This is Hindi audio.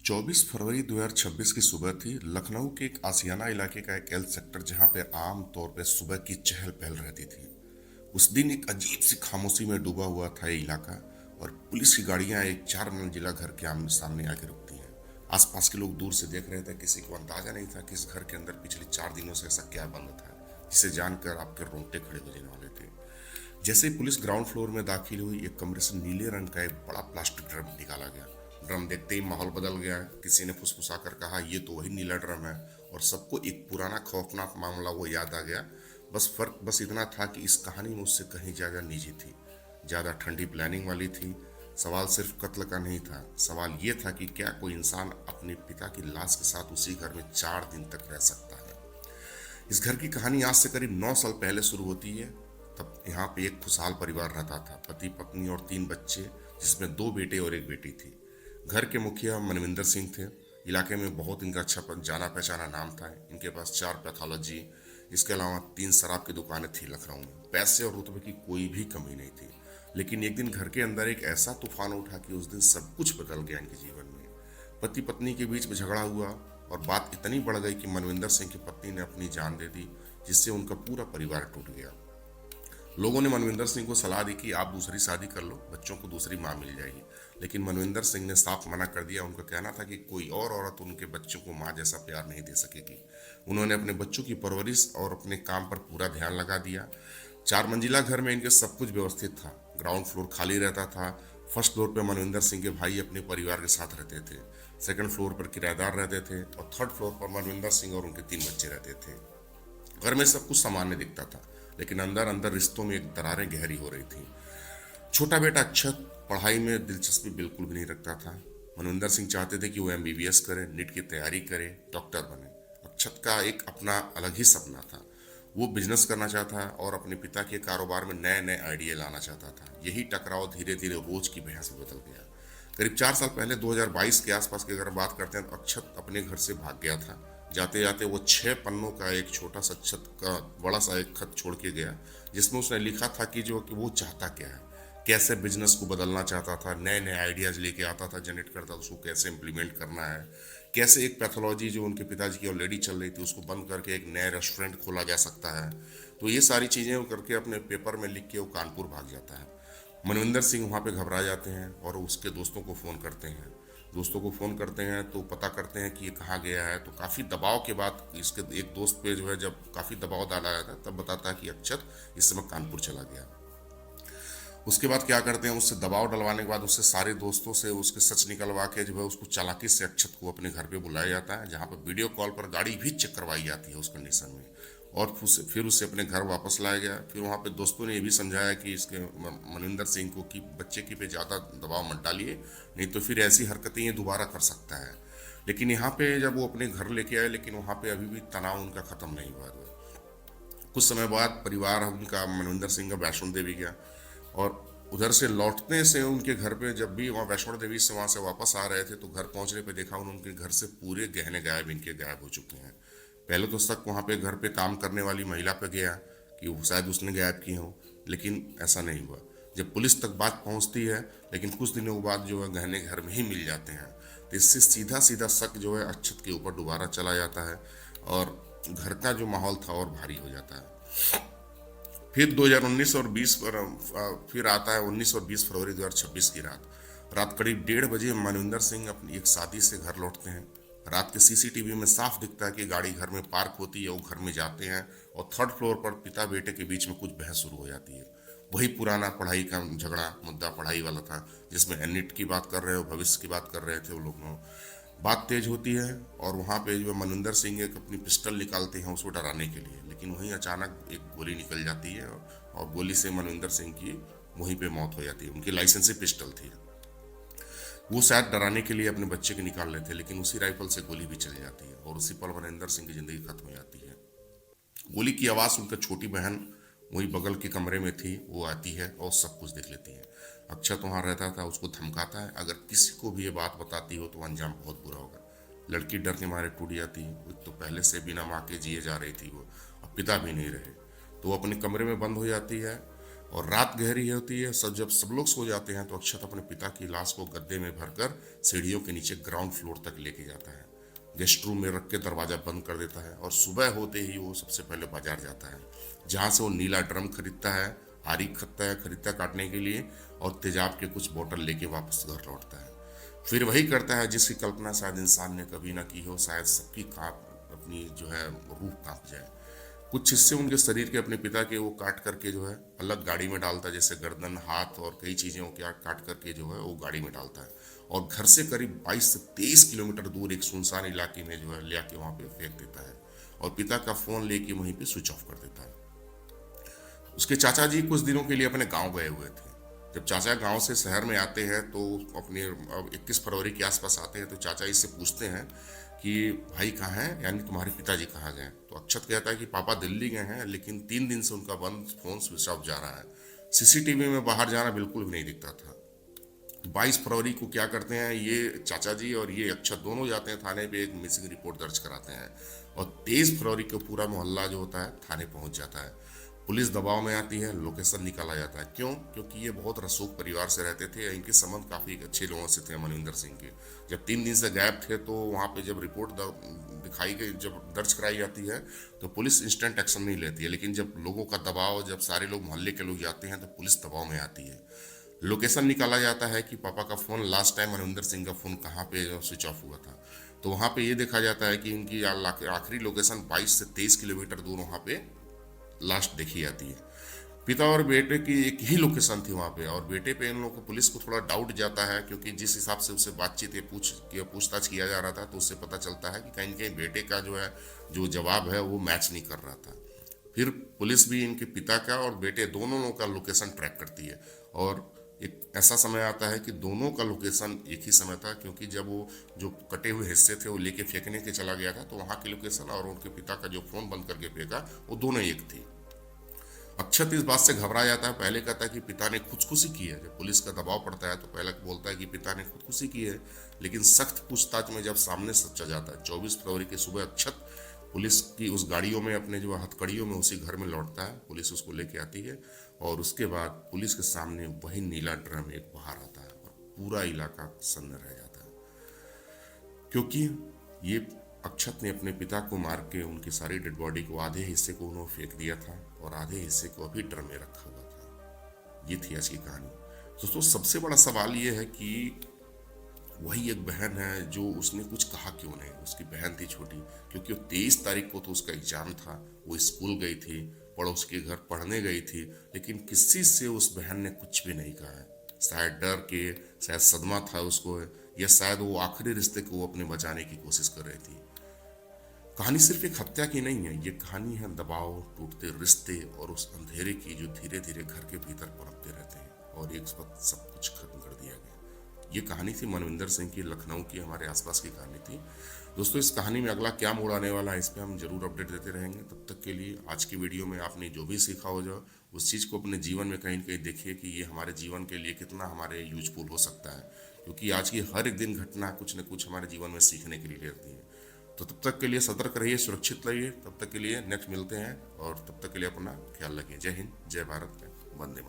24 फरवरी 2026 की सुबह थी। लखनऊ के एक आशियाना इलाके का एक एल सेक्टर, जहां पे आम तौर पे सुबह की चहल पहल रहती थी। उस दिन एक अजीब सी खामोशी में डूबा हुआ था ये इलाका। और पुलिस की गाड़ियां एक 4 मंजिला घर के आमने सामने आके रुकती हैं। आसपास के लोग दूर से देख रहे थे। किसी को अंदाजा नहीं था कि इस घर के अंदर पिछले 4 दिनों से ऐसा क्या बंद था, जिसे जानकर आपके रोंगटे खड़े हो जाने वाले थे। जैसे ही पुलिस ग्राउंड फ्लोर में दाखिल हुई, एक कमरे से नीले रंग का एक बड़ा प्लास्टिक ड्रम निकाला गया। ड्रम देखते ही माहौल बदल गया। किसी ने फुसफुसा कर कहा, ये तो वही नीला ड्रम है। और सबको एक पुराना खौफनाक मामला वो याद आ गया। बस फर्क बस इतना था कि इस कहानी में उससे कहीं ज्यादा निजी थी, ज्यादा ठंडी प्लानिंग वाली थी। सवाल सिर्फ कत्ल का नहीं था, सवाल ये था कि क्या कोई इंसान अपने पिता की लाश के साथ उसी घर में 4 दिन तक रह सकता है। इस घर की कहानी आज से करीब 9 साल पहले शुरू होती है। तब यहाँ पे एक खुशहाल परिवार रहता था, पति पत्नी और 3 बच्चे, जिसमें 2 बेटे और एक बेटी थी। घर के मुखिया मनविंदर सिंह थे। इलाके में बहुत इनका अच्छा जाना पहचाना नाम था। इनके पास 4 पैथोलॉजी, इसके अलावा 3 शराब की दुकानें थी लखनऊ में। पैसे और रुतबे की कोई भी कमी नहीं थी। लेकिन एक दिन घर के अंदर एक ऐसा तूफान उठा कि उस दिन सब कुछ बदल गया इनके जीवन में। पति पत्नी के बीच में झगड़ा हुआ और बात इतनी बढ़ गई कि मनविंदर सिंह की पत्नी ने अपनी जान दे दी, जिससे उनका पूरा परिवार टूट गया। लोगों ने मनविंदर सिंह को सलाह दी कि आप दूसरी शादी कर लो, बच्चों को दूसरी माँ मिल जाएगी। लेकिन मनविंदर सिंह ने साफ मना कर दिया। उनका कहना था कि कोई और औरत उनके बच्चों को माँ जैसा प्यार नहीं दे सकेगी। उन्होंने अपने बच्चों की परवरिश और अपने काम पर पूरा ध्यान लगा दिया। 4 मंजिला घर में इनके सब कुछ व्यवस्थित था। ग्राउंड फ्लोर खाली रहता था। फर्स्ट फ्लोर पर मनविंदर सिंह के भाई अपने परिवार के साथ रहते थे। सेकंड फ्लोर पर किराएदार रहते थे और थर्ड फ्लोर पर मनविंदर सिंह और उनके 3 बच्चे रहते थे। घर में सब कुछ सामान्य दिखता था, लेकिन अंदर अंदर रिश्तों में एक दरारें गहरी हो रही थी। छोटा बेटा अक्षत पढ़ाई में दिलचस्पी बिल्कुल भी नहीं रखता था। मनविंदर सिंह चाहते थे कि वो MBBS करे, नीट की तैयारी करे, डॉक्टर बने। अक्षत का एक अपना अलग ही सपना था। वो बिजनेस करना चाहता और अपने पिता के कारोबार में नए नए आइडिया लाना चाहता था। यही टकराव धीरे धीरे रोज की बहस में बदल गया। करीब 4 साल पहले 2022 के आसपास की अगर बात करते हैं, तो अक्षत अपने घर से भाग गया था। जाते जाते वो 6 पन्नों का एक छोटा सा छत का बड़ा सा एक खत छोड़ के गया, जिसमें उसने लिखा था कि वो चाहता क्या है, कैसे बिजनेस को बदलना चाहता था, नए नए आइडियाज लेके आता था, जनरेट करता था, उसको कैसे इम्प्लीमेंट करना है, कैसे एक पैथोलॉजी जो उनके पिताजी की ऑलरेडी चल रही थी उसको बंद करके एक नया रेस्टोरेंट खोला जा सकता है। तो ये सारी चीज़ें वो करके अपने पेपर में लिख के वो कानपुर भाग जाता है। मनविंदर सिंह वहाँ पे घबरा जाते हैं और उसके दोस्तों को फ़ोन करते हैं। दोस्तों को फ़ोन करते हैं तो पता करते हैं कि ये कहाँ गया है। तो काफ़ी दबाव के बाद इसके एक दोस्त पे जो है जब काफ़ी दबाव डाला जाता है, तब बताता है कि अक्षत इस समय कानपुर चला गया। उसके बाद क्या करते हैं, उससे दबाव डलवाने के बाद उससे सारे दोस्तों से उसके सच निकलवा के जो है उसको चालाकी से अक्षत को अपने घर पे बुलाया जाता है, जहाँ पर वीडियो कॉल पर गाड़ी भी चेक करवाई जाती है उस कंडीशन में। और फिर उसे अपने घर वापस लाया गया। फिर वहाँ पे दोस्तों ने ये भी समझाया कि इसके मनविंदर सिंह को कि बच्चे की पे ज़्यादा दबाव मत डालिए, नहीं तो फिर ऐसी हरकतें ये दोबारा कर सकता है। लेकिन यहाँ पे जब वो अपने घर लेके आए, लेकिन वहाँ पे अभी भी तनाव उनका ख़त्म नहीं हुआ था। कुछ समय बाद परिवार उनका मनविंदर सिंह का वैष्णो देवी गया। और उधर से लौटने से उनके घर पे जब भी वहाँ वैष्णो देवी से वहाँ से वापस आ रहे थे, तो घर पहुँचने पे देखा उन्होंने उनके घर से पूरे गहने गायब हो चुके हैं। पहले तो शक वहाँ पे घर पे काम करने वाली महिला पे गया कि वो शायद उसने गायब किए हों, लेकिन ऐसा नहीं हुआ। जब पुलिस तक बात पहुँचती है, लेकिन कुछ दिनों के बाद जो है गहने घर में ही मिल जाते हैं। तो इससे सीधा सीधा शक जो है अक्षत के ऊपर दोबारा चला जाता है और घर का जो माहौल था और भारी हो जाता है। फिर 2019 और 20 पर फिर आता है 19 और 20 फरवरी 2026 की रात। रात करीब 1:30 बजे मनविंदर सिंह अपनी एक शादी से घर लौटते हैं। रात के CCTV में साफ दिखता है कि गाड़ी घर में पार्क होती है। वो घर में जाते हैं और थर्ड फ्लोर पर पिता बेटे के बीच में कुछ बहस शुरू हो जाती है। वही पुराना पढ़ाई का झगड़ा, मुद्दा पढ़ाई वाला था, जिसमें NET की बात कर रहे हो, भविष्य की बात कर रहे थे वो लोग। बात तेज होती है और वहाँ पे जो मनविंदर सिंह एक अपनी पिस्टल निकालते हैं उसको डराने के लिए, लेकिन वहीं अचानक एक गोली निकल जाती है और गोली से मनविंदर सिंह की वहीं पे मौत हो जाती है। उनकी लाइसेंसी पिस्टल थी। वो शायद डराने के लिए अपने बच्चे को निकाल लेते, लेकिन उसी राइफल से गोली भी चली जाती है और उसी पल मनविंदर सिंह की जिंदगी खत्म हो जाती है। गोली की आवाज़ उनका छोटी बहन वही बगल के कमरे में थी, वो आती है और सब कुछ देख लेती है। अक्षत वहाँ रहता था, उसको धमकाता है अगर किसी को भी ये बात बताती हो तो अंजाम बहुत बुरा होगा। लड़की डर के मारे टूट जाती है। वो तो पहले से बिना माँ के जिए जा रही थी वो, अब पिता भी नहीं रहे, तो वो अपने कमरे में बंद हो जाती है। और रात गहरी होती है, जब सब लोग सो जाते हैं तो अक्षत अपने पिता की लाश को गद्दे में भरकर सीढ़ियों के नीचे ग्राउंड फ्लोर तक लेके जाता है। गेस्ट रूम में रख के दरवाजा बंद कर देता है और सुबह होते ही वो सबसे पहले बाजार जाता है, जहाँ से वो नीला ड्रम खरीदता है, आरी खरीदता है काटने के लिए, और तेजाब के कुछ बोतल लेके वापस घर लौटता है। फिर वही करता है जिसकी कल्पना शायद इंसान ने कभी ना की हो, शायद सबकी कांप अपनी जो है रूह कांप जाए। कुछ हिस्से उनके शरीर के अपने पिता के वो काट करके जो है अलग गाड़ी में डालता है, जैसे गर्दन, हाथ और कई चीज़ें वो क्या काट करके जो है वो गाड़ी में डालता है, और घर से करीब 22 से 23 किलोमीटर दूर एक सुनसान इलाके में जो है ले आके वहाँ पे फेंक देता है, और पिता का फ़ोन लेके वहीं पे स्विच ऑफ कर देता है। उसके चाचा जी कुछ दिनों के लिए अपने गांव गए हुए थे। जब चाचा गांव से शहर में आते हैं तो अपने अब 21 फरवरी के आसपास आते हैं, तो चाचा इससे पूछते हैं कि भाई कहाँ हैं, यानी तुम्हारे पिताजी कहाँ गए। तो अक्षत कहता है कि पापा दिल्ली गए हैं, लेकिन 3 दिन से उनका बंद फोन स्विच ऑफ जा रहा है, सीसीटीवी में बाहर जाना बिल्कुल भी नहीं दिखता था। 22 फरवरी को क्या करते हैं, ये चाचा जी और ये अक्षत दोनों जाते हैं थाने पे, एक मिसिंग रिपोर्ट दर्ज कराते हैं, और 23 फरवरी को पूरा मोहल्ला जो होता है थाने पहुंच जाता है। पुलिस दबाव में आती है, लोकेशन निकाला जाता है। क्यों? क्योंकि ये बहुत रसूख परिवार से रहते थे, इनके संबंध काफ़ी अच्छे लोगों से थे मनविंदर सिंह के। जब 3 दिन से गायब थे तो वहाँ पे जब रिपोर्ट दिखाई गई, जब दर्ज कराई जाती है, तो पुलिस इंस्टेंट एक्शन नहीं लेती है, लेकिन जब लोगों का दबाव, जब सारे लोग मोहल्ले के लोग जाते हैं तो पुलिस दबाव में आती है। लोकेशन निकाला जाता है कि पापा का phone last time Manvinder Singh का फ़ोन कहाँ पे स्विच ऑफ हुआ था। तो वहाँ पे ये देखा जाता है कि इनकी आखिरी लोकेशन 22 से 23 किलोमीटर दूर वहाँ पे लास्ट देखी जाती है। पिता और बेटे की एक ही लोकेशन थी वहाँ पे, और बेटे पे इन लोगों को, पुलिस को थोड़ा डाउट जाता है, क्योंकि जिस हिसाब से उससे बातचीत पूछताछ किया जा रहा था, तो उससे पता चलता है कि कहीं न कहीं बेटे का जो है जो जवाब है वो मैच नहीं कर रहा था। फिर पुलिस भी इनके पिता का और बेटे दोनों लोगों का लोकेशन ट्रैक करती है, और एक ऐसा समय आता है कि दोनों का लोकेशन एक ही समय था, क्योंकि जब वो जो कटे हुए हिस्से थे वो लेके फेंकने के चला गया था, तो वहाँ की लोकेशन और उनके पिता का जो फ़ोन बंद करके फेंका वो दोनों एक थी। अक्षत इस बात से घबरा जाता है, पहले कहता है कि पिता ने खुदकुशी की है। जब पुलिस का दबाव पड़ता है तो पहले बोलता है कि पिता ने खुदकुशी की है, लेकिन सख्त पूछताछ में जब सामने सच्चा जाता है, 24 फरवरी की सुबह अक्षत पुलिस की उस गाड़ियों में, अपने जो हथकड़ियों में उसी घर में लौटता है, पुलिस उसको लेके आती है, और उसके बाद पुलिस के सामने वही नीला ड्रम एक बाहर आता है, और पूरा इलाका सन्न रह जाता है, क्योंकि ये अक्षत ने अपने पिता को मार के उनकी सारी डेड बॉडी को, आधे हिस्से को उन्होंने फेंक दिया था और आधे हिस्से को अभी ड्रम में रखा हुआ था। ये थी आज की कहानी। दोस्तों, सबसे बड़ा सवाल ये है कि वही एक बहन है जो, उसने कुछ कहा क्यों नहीं। उसकी बहन थी छोटी, क्योंकि वो 23 तारीख को तो उसका एग्जाम था, वो स्कूल गई थी, पड़ोस के घर पढ़ने गई थी, लेकिन किसी से उस बहन ने कुछ भी नहीं कहा है। शायद डर के, शायद सदमा था उसको, या शायद वो आखिरी रिश्ते को वो अपने बचाने की कोशिश कर रही थी। कहानी सिर्फ एक हत्या की नहीं है, ये कहानी है दबाव, टूटते रिश्ते और उस अंधेरे की जो धीरे धीरे घर के भीतर पनपते रहते हैं, और एक वक्त सब कुछ खत्म कर दिया गया। ये कहानी थी मनविंदर सिंह की, लखनऊ की, हमारे आसपास की कहानी थी। दोस्तों, इस कहानी में अगला क्या मोड़ आने वाला है, इस पर हम जरूर अपडेट देते रहेंगे। तब तक के लिए आज की वीडियो में आपने जो भी सीखा हो जाओ, उस चीज़ को अपने जीवन में कहीं न कहीं देखिए कि ये हमारे जीवन के लिए कितना हमारे यूजफुल हो सकता है, क्योंकि आज की हर एक दिन घटना कुछ न कुछ हमारे जीवन में सीखने के लिए रहती है। तो तब तक के लिए सतर्क रहिए, सुरक्षित रहिए। तब तक के लिए नेक्स्ट मिलते हैं, और तब तक के लिए अपना ख्याल रखिए। जय हिंद, जय भारत, वंदे मातरम।